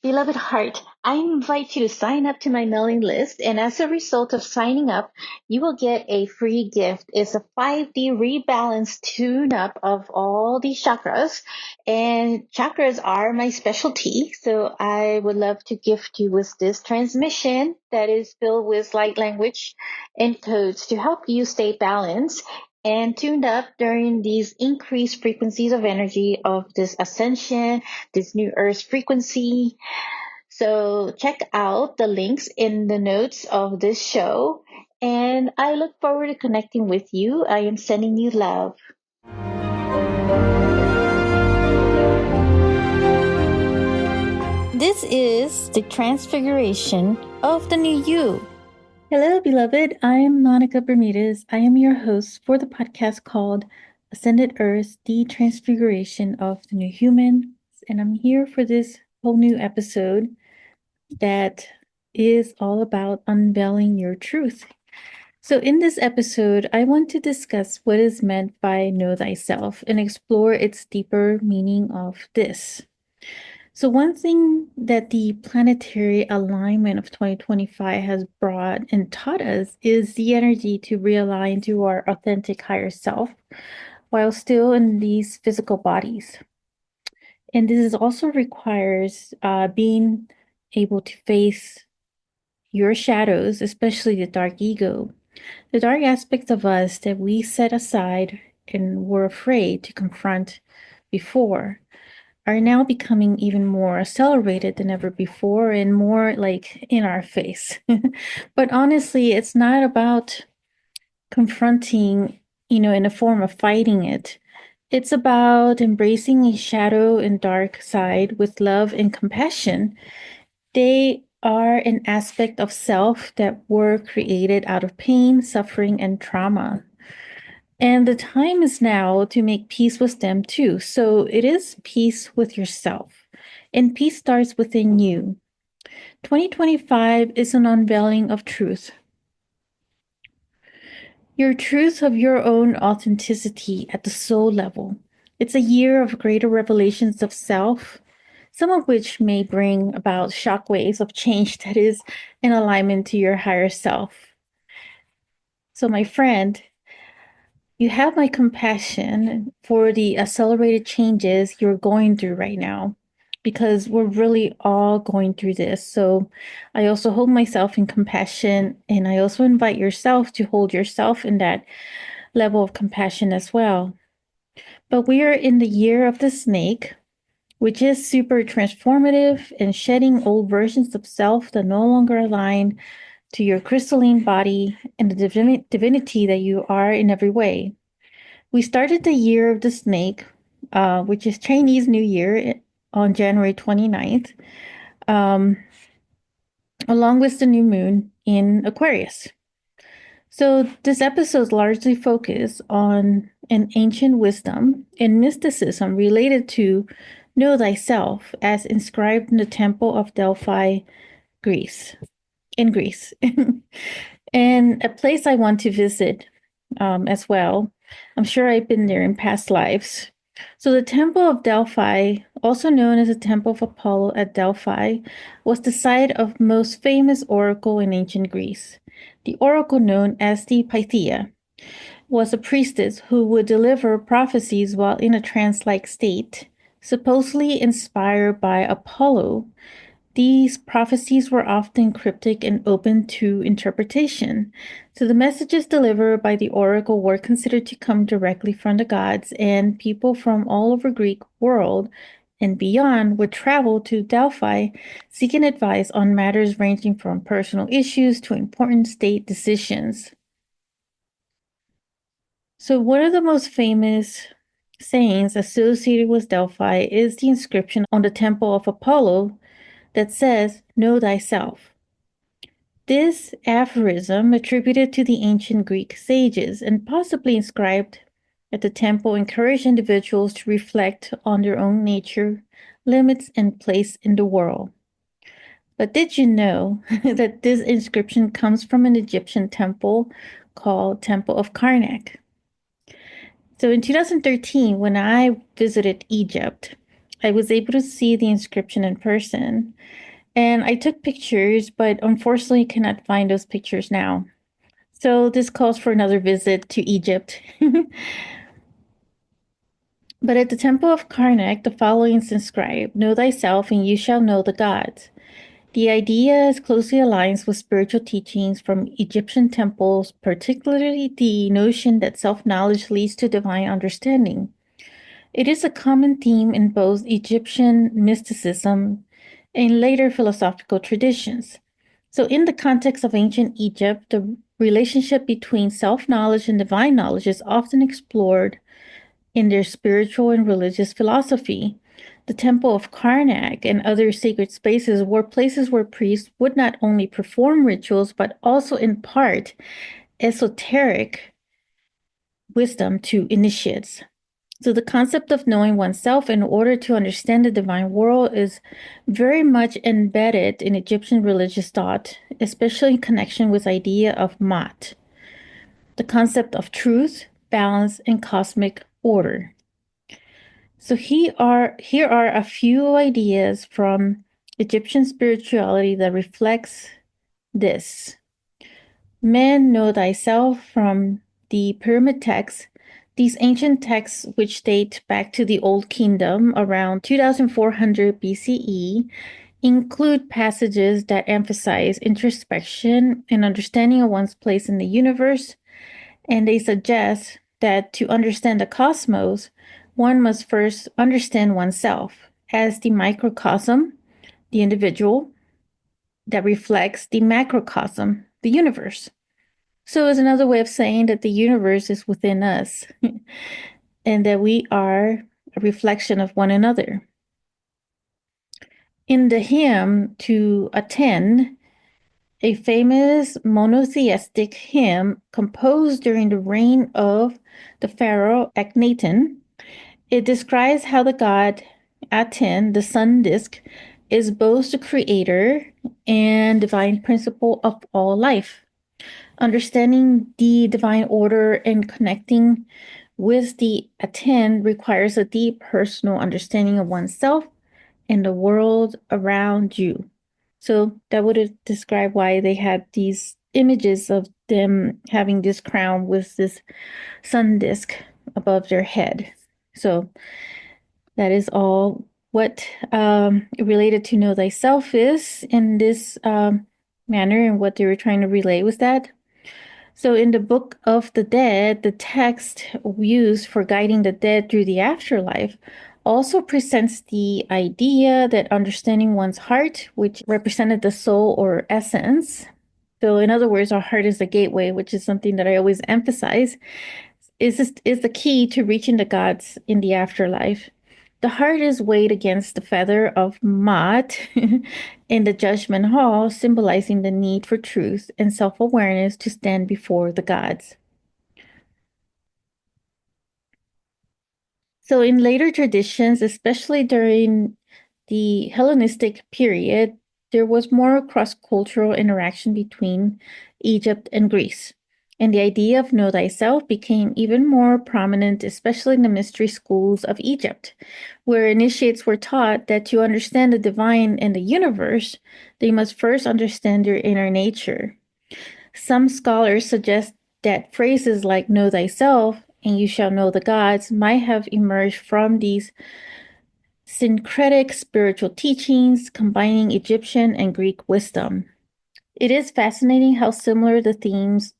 Beloved heart, I invite you to sign up to my mailing list, and as a result of signing up, you will get a free gift. It's a 5D rebalance tune up of all these chakras, and chakras are my specialty. So I would love to gift you with this transmission that is filled with light language and codes to help you stay balanced and tuned up during these increased frequencies of energy of this ascension, this new earth frequency. So check out the links in the notes of this show. And I look forward to connecting with you. I am sending you love. This is the transfiguration of the new you. Hello, beloved. I am Monica Bermudez. I am your host for the podcast called Ascended Earth, the Transfiguration of the New Human. And I'm here for this whole new episode that is all about unveiling your truth. So, in this episode, I want to discuss what is meant by know thyself and explore its deeper meaning of this. So, one thing that the planetary alignment of 2025 has brought and taught us is the energy to realign to our authentic higher self while still in these physical bodies. And this also requires being able to face your shadows, especially the dark ego, the dark aspects of us that we set aside and were afraid to confront before are now becoming even more accelerated than ever before and more like in our face. But honestly, it's not about confronting, in a form of fighting it. It's about embracing a shadow and dark side with love and compassion. They are an aspect of self that were created out of pain, suffering, and trauma. And the time is now to make peace with them too. So it is peace with yourself. And peace starts within you. 2025 is an unveiling of truth. Your truth of your own authenticity at the soul level. It's a year of greater revelations of self, some of which may bring about shockwaves of change that is in alignment to your higher self. So, my friend, you have my compassion for the accelerated changes you're going through right now because we're really all going through this. So I also hold myself in compassion, and I also invite yourself to hold yourself in that level of compassion as well. But we are in the year of the snake, which is super transformative and shedding old versions of self that no longer align to your crystalline body and the divinity that you are in every way. We started the year of the snake, which is Chinese New Year, on January 29th, um, along with the new moon in Aquarius. So this episode is largely focused on an ancient wisdom and mysticism related to know thyself as inscribed in the Temple of Delphi, Greece, in Greece. And a place I want to visit as well. I'm sure I've been there in past lives. So the Temple of Delphi, also known as the Temple of Apollo at Delphi, was the site of most famous oracle in ancient Greece. The oracle, known as the Pythia, was a priestess who would deliver prophecies while in a trance-like state, supposedly inspired by Apollo. These prophecies were often cryptic and open to interpretation. So the messages delivered by the oracle were considered to come directly from the gods, and people from all over Greek world and beyond would travel to Delphi seeking advice on matters ranging from personal issues to important state decisions. So one of the most famous sayings associated with Delphi is the inscription on the Temple of Apollo that says, "Know thyself." This aphorism, attributed to the ancient Greek sages and possibly inscribed at the temple, encouraged individuals to reflect on their own nature, limits, and place in the world. But did you know that this inscription comes from an Egyptian temple called Temple of Karnak? So in 2013, when I visited Egypt, I was able to see the inscription in person. And I took pictures, but unfortunately cannot find those pictures now. So this calls for another visit to Egypt. But at the temple of Karnak, the following is inscribed: Know thyself, and you shall know the gods. The idea is closely aligns with spiritual teachings from Egyptian temples, particularly the notion that self knowledge leads to divine understanding. It is a common theme in both Egyptian mysticism and later philosophical traditions. So, in the context of ancient Egypt, the relationship between self knowledge and divine knowledge is often explored in their spiritual and religious philosophy. The Temple of Karnak and other sacred spaces were places where priests would not only perform rituals, but also impart esoteric wisdom to initiates. So, the concept of knowing oneself in order to understand the divine world is very much embedded in Egyptian religious thought, especially in connection with the idea of Mat, the concept of truth, balance, and cosmic order. So here are a few ideas from Egyptian spirituality that reflects this. Man, know thyself from the pyramid texts. These ancient texts, which date back to the Old Kingdom around 2400 BCE, include passages that emphasize introspection and understanding of one's place in the universe, and they suggest that to understand the cosmos, one must first understand oneself as the microcosm, the individual, that reflects the macrocosm, the universe. So, it's another way of saying that the universe is within us and that we are a reflection of one another. In the hymn to Attend, a famous monotheistic hymn composed during the reign of the pharaoh Akhenaten, it describes how the god Aten, the sun disk, is both the creator and divine principle of all life. Understanding the divine order and connecting with the Aten requires a deep personal understanding of oneself and the world around you. So that would describe why they had these images of them having this crown with this sun disk above their head. So that is all what related to know thyself is in this manner, and what they were trying to relay was that. So in the Book of the Dead, the text used for guiding the dead through the afterlife also presents the idea that understanding one's heart, which represented the soul or essence. So in other words, our heart is the gateway, which is something that I always emphasize, is the key to reaching the gods in the afterlife. The heart is weighed against the feather of Maat in the judgment hall, symbolizing the need for truth and self awareness to stand before the gods. So, in later traditions, especially during the Hellenistic period, there was more cross cultural interaction between Egypt and Greece. And the idea of know thyself became even more prominent, especially in the mystery schools of Egypt, where initiates were taught that to understand the divine and the universe, they must first understand their inner nature. Some scholars suggest that phrases like know thyself and you shall know the gods might have emerged from these syncretic spiritual teachings, combining Egyptian and Greek wisdom. It is fascinating how similar the themes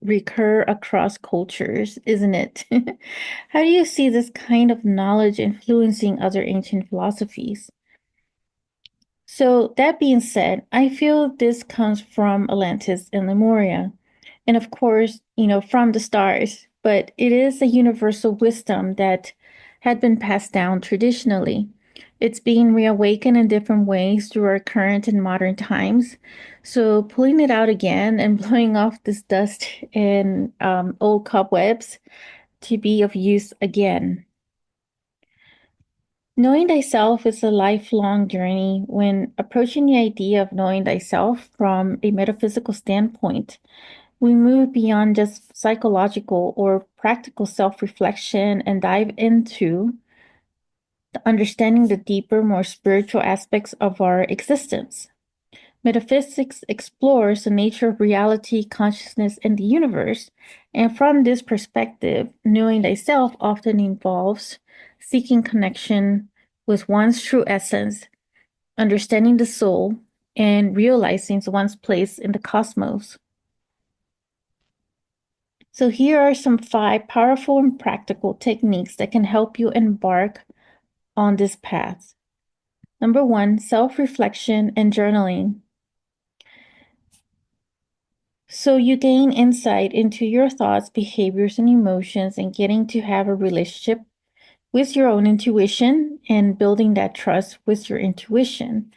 recur across cultures, isn't it? How do you see this kind of knowledge influencing other ancient philosophies? So, that being said, I feel this comes from Atlantis and Lemuria, and of course, from the stars, but it is a universal wisdom that had been passed down traditionally. It's being reawakened in different ways through our current and modern times. So, pulling it out again and blowing off this dust and old cobwebs to be of use again. Knowing thyself is a lifelong journey. When approaching the idea of knowing thyself from a metaphysical standpoint, we move beyond just psychological or practical self reflection and dive into understanding the deeper, more spiritual aspects of our existence. Metaphysics explores the nature of reality, consciousness, and the universe. And from this perspective, knowing thyself often involves seeking connection with one's true essence, understanding the soul, and realizing one's place in the cosmos. So, here are some 5 powerful and practical techniques that can help you embark on this path. Number 1, self reflection and journaling. So you gain insight into your thoughts, behaviors, and emotions, and getting to have a relationship with your own intuition and building that trust with your intuition.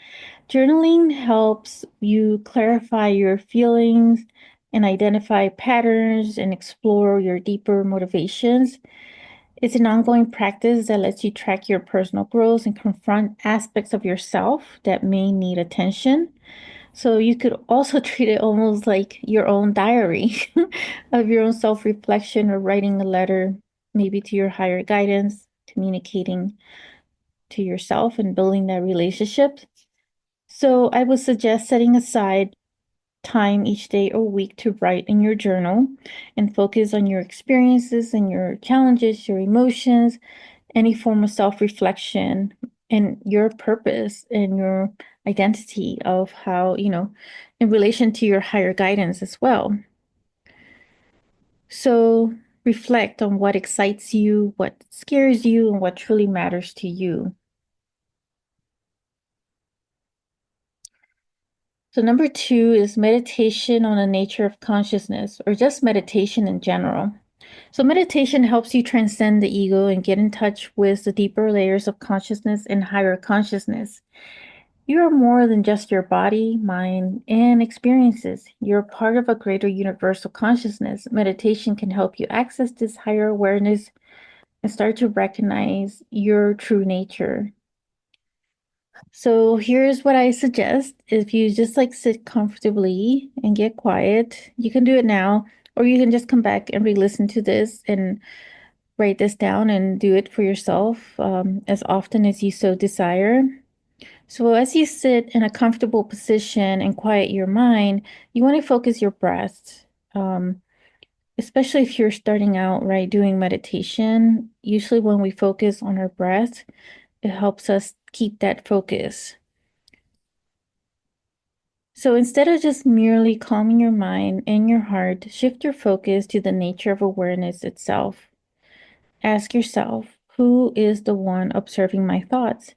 Journaling helps you clarify your feelings and identify patterns and explore your deeper motivations. It's an ongoing practice that lets you track your personal growth and confront aspects of yourself that may need attention. So you could also treat it almost like your own diary of your own self-reflection or writing a letter maybe to your higher guidance, communicating to yourself and building that relationship. So I would suggest setting aside time each day or week to write in your journal and focus on your experiences and your challenges, your emotions, any form of self-reflection and your purpose and your identity of how, in relation to your higher guidance as well. So reflect on what excites you, what scares you, and what truly matters to you. So number 2 is meditation on the nature of consciousness, or just meditation in general. So meditation helps you transcend the ego and get in touch with the deeper layers of consciousness and higher consciousness. You are more than just your body, mind, and experiences. You're part of a greater universal consciousness. Meditation can help you access this higher awareness and start to recognize your true nature. So here's what I suggest. If you just sit comfortably and get quiet, you can do it now, or you can just come back and re-listen to this and write this down and do it for yourself as often as you so desire. So as you sit in a comfortable position and quiet your mind, you want to focus your breath. Especially if you're starting out, right, doing meditation. Usually when we focus on our breath, it helps us keep that focus. So instead of just merely calming your mind and your heart, shift your focus to the nature of awareness itself. Ask yourself, who is the one observing my thoughts?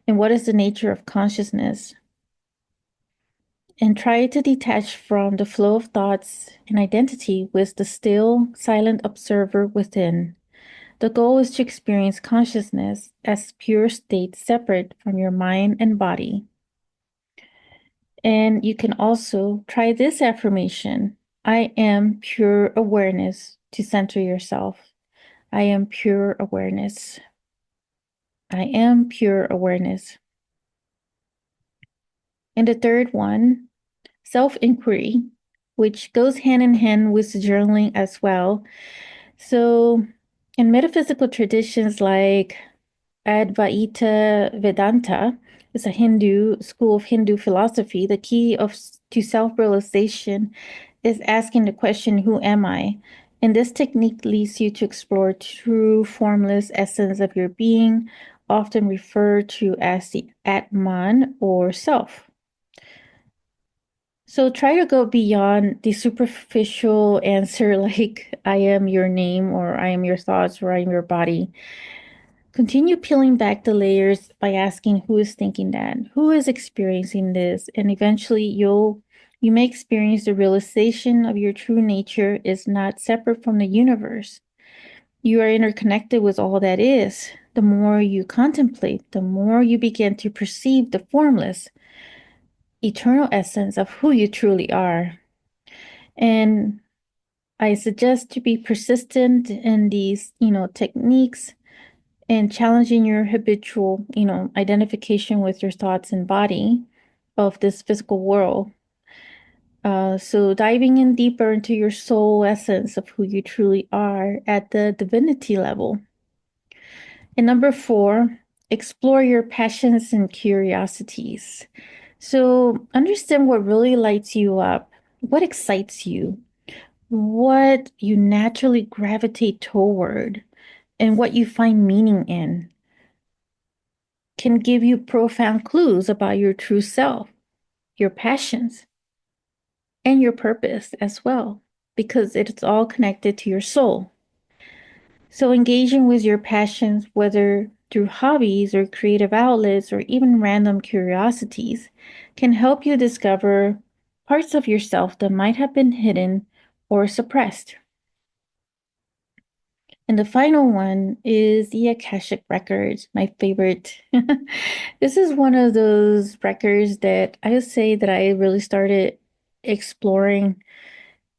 And what is the nature of consciousness? And try to detach from the flow of thoughts and identity with the still, silent observer within. The goal is to experience consciousness as pure state separate from your mind and body. And you can also try this affirmation: I am pure awareness, to center yourself. I am pure awareness. I am pure awareness. And the third one, self-inquiry, which goes hand in hand with journaling as well. So in metaphysical traditions like Advaita Vedanta, is a Hindu school of Hindu philosophy. The key to self-realization is asking the question, who am I? And this technique leads you to explore true formless essence of your being, often referred to as the Atman or self. So try to go beyond the superficial answer like I am your name or I am your thoughts or I am your body. Continue peeling back the layers by asking who is thinking that, who is experiencing this, and eventually you may experience the realization of your true nature is not separate from the universe. You are interconnected with all that is. The more you contemplate, the more you begin to perceive the formless, eternal essence of who you truly are. And I suggest to be persistent in these, techniques and challenging your habitual, identification with your thoughts and body of this physical world. So diving in deeper into your soul essence of who you truly are at the divinity level. And number 4, explore your passions and curiosities. So, understand what really lights you up, what excites you, what you naturally gravitate toward, and what you find meaning in can give you profound clues about your true self, your passions, and your purpose as well, because it's all connected to your soul. So, engaging with your passions, whether through hobbies or creative outlets or even random curiosities, can help you discover parts of yourself that might have been hidden or suppressed. And the final one is the Akashic Records, my favorite. This is one of those records that I would say that I really started exploring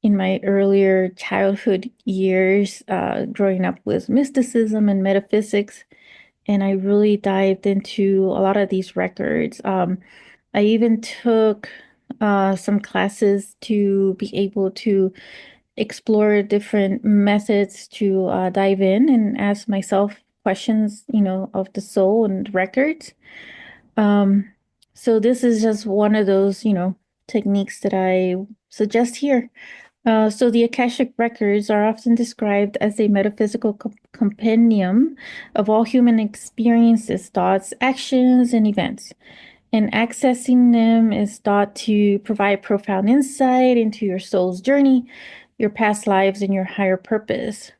in my earlier childhood years, growing up with mysticism and metaphysics. And I really dived into a lot of these records. I even took some classes to be able to explore different methods to dive in and ask myself questions, of the soul and records. Um, so this is just one of those, techniques that I suggest here. So the Akashic records are often described as a metaphysical compendium of all human experiences, thoughts, actions, and events. And accessing them is thought to provide profound insight into your soul's journey, your past lives, and your higher purpose.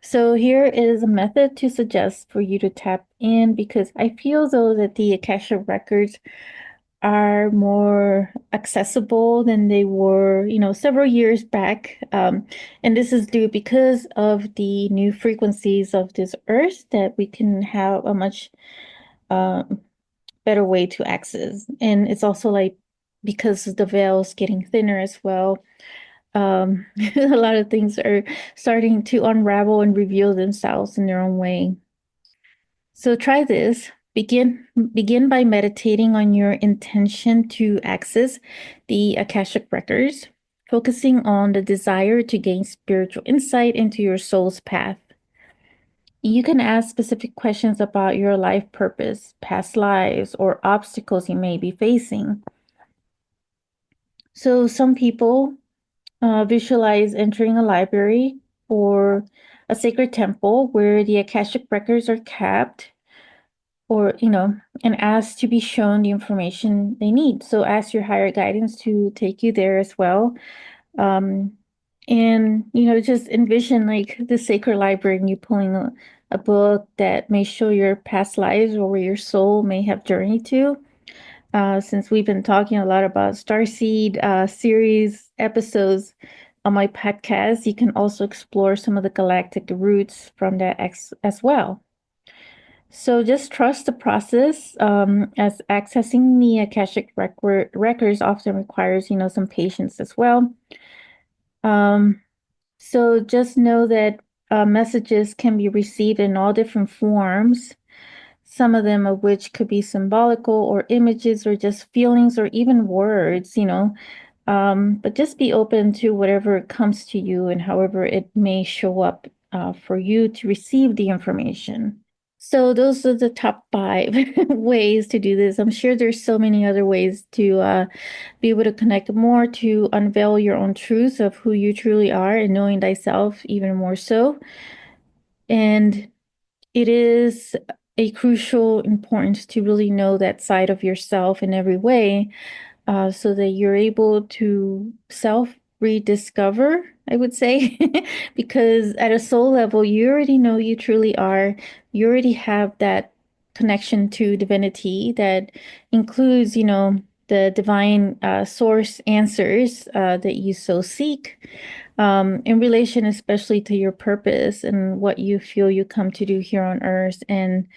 So here is a method to suggest for you to tap in, because I feel though that the Akashic records are more accessible than they were, several years back. And this is due because of the new frequencies of this earth that we can have a much um, better way to access. And it's also like because the veil is getting thinner as well. A lot of things are starting to unravel and reveal themselves in their own way. So try this. Begin by meditating on your intention to access the Akashic records, focusing on the desire to gain spiritual insight into your soul's path. You can ask specific questions about your life purpose, past lives, or obstacles you may be facing. So some people visualize entering a library or a sacred temple where the Akashic records are kept, or and ask to be shown the information they need. So ask your higher guidance to take you there as well. um and just envision like the sacred library and you pulling a book that may show your past lives or where your soul may have journeyed to. Since we've been talking a lot about starseed series episodes on my podcast, you can also explore some of the galactic roots from that as well. So just trust the process, as accessing the Akashic records often requires, some patience as well. Um, so just know that messages can be received in all different forms, some of them of which could be symbolical or images or just feelings or even words, but just be open to whatever comes to you and however it may show up for you to receive the information. So those are the top five ways to do this. I'm sure there's so many other ways to be able to connect more, to unveil your own truth of who you truly are and knowing thyself even more so. And it is a crucial importance to really know that side of yourself in every way, so that you're able to self rediscover, I would say, because at a soul level, you already know you truly are. You already have that connection to divinity that includes, the divine source answers that you so seek, in relation, especially to your purpose and what you feel you come to do here on earth and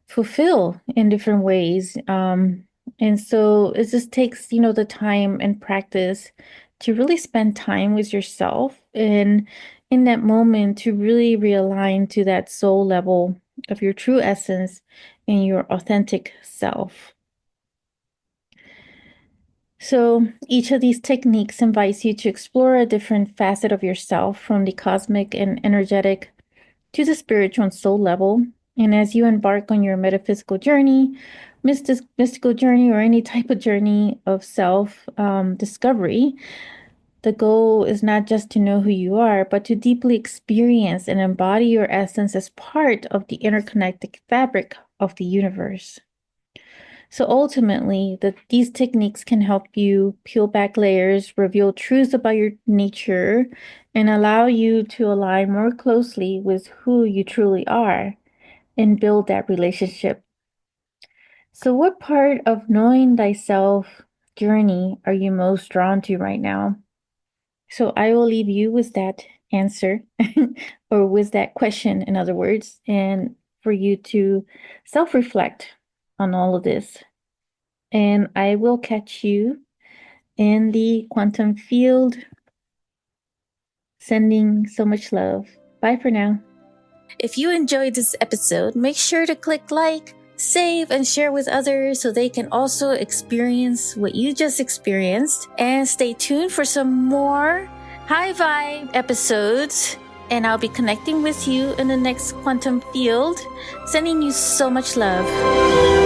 fulfill in different ways. And so it just takes, the time and practice to really spend time with yourself and in that moment to really realign to that soul level of your true essence and your authentic self. So each of these techniques invites you to explore a different facet of yourself, from the cosmic and energetic to the spiritual and soul level. And as you embark on your metaphysical journey, mystical journey, or any type of journey of self discovery, the goal is not just to know who you are, but to deeply experience and embody your essence as part of the interconnected fabric of the universe. So ultimately, these techniques can help you peel back layers, reveal truths about your nature, and allow you to align more closely with who you truly are and build that relationship. So, what part of knowing thyself journey are you most drawn to right now? So, I will leave you with that answer or with that question, in other words, and for you to self reflect on all of this. And I will catch you in the quantum field. Sending so much love. Bye for now. If you enjoyed this episode, make sure to click like, save, and share with others so they can also experience what you just experienced. And stay tuned for some more high vibe episodes. And I'll be connecting with you in the next quantum field. Sending you so much love.